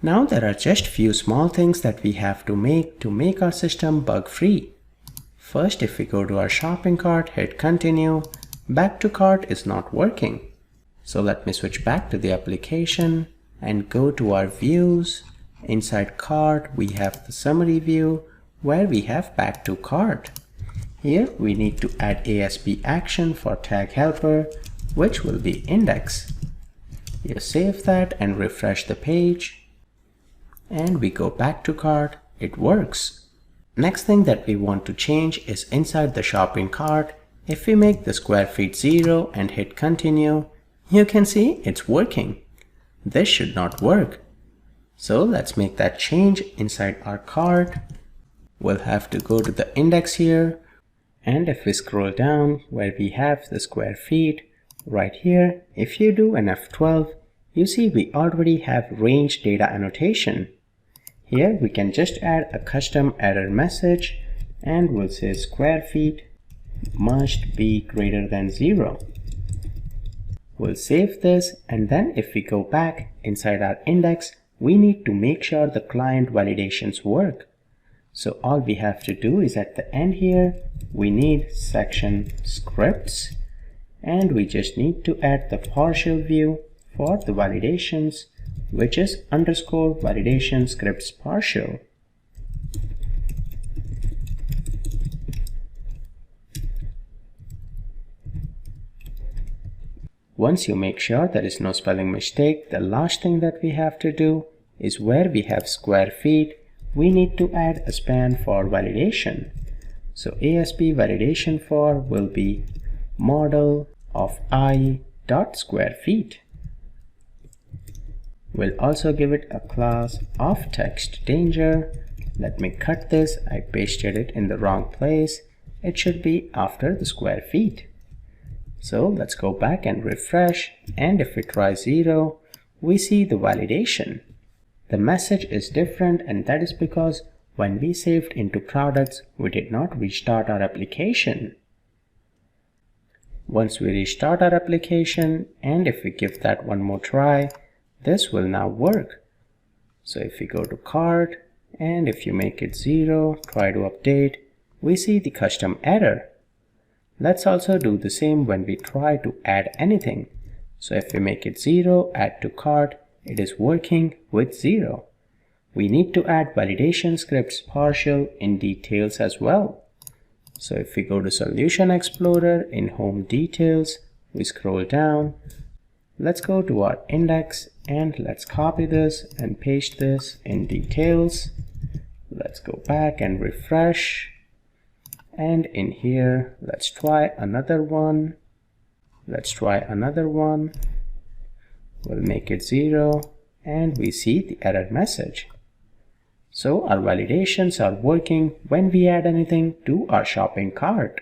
Now there are just few small things that we have to make our system bug-free. First, if we go to our shopping cart, hit continue, back to cart is not working. So let me switch back to the application and go to our views. Inside cart, we have the summary view where we have back to cart. Here we need to add ASP action for tag helper, which will be index. You save that and refresh the page. And we go back to cart, it works. Next thing that we want to change is inside the shopping cart. If we make the square feet 0 and hit continue, you can see it's working. This should not work. So let's make that change inside our cart. We'll have to go to the index here. And if we scroll down where we have the square feet, right here, if you do an F12, you see we already have range data annotation. Here we can just add a custom error message and we'll say square feet must be greater than 0. We'll save this, and then if we go back inside our index, we need to make sure the client validations work. So all we have to do is at the end here, we need section scripts, and we just need to add the partial view for the validations, which is underscore validation scripts partial. Once you make sure there is no spelling mistake, the last thing that we have to do is where we have square feet, we need to add a span for validation. So ASP validation for will be model of I dot square feet. We'll also give it a class of text danger. Let me cut this, I pasted it in the wrong place. It should be after the square feet. So let's go back and refresh, and if we try 0, we see the validation. The message is different, and that is because when we saved into products, we did not restart our application. Once we restart our application, and if we give that one more try, this will now work. So if we go to cart, and if you make it 0, try to update, we see the custom error. Let's also do the same when we try to add anything. So if we make it 0, add to cart, it is working with 0. We need to add validation scripts partial in details as well. So if we go to Solution Explorer in Home Details, we scroll down. Let's go to our index and let's copy this and paste this in details. Let's go back and refresh. And in here, let's try another one. We'll make it 0 and we see the error message. So our validations are working when we add anything to our shopping cart.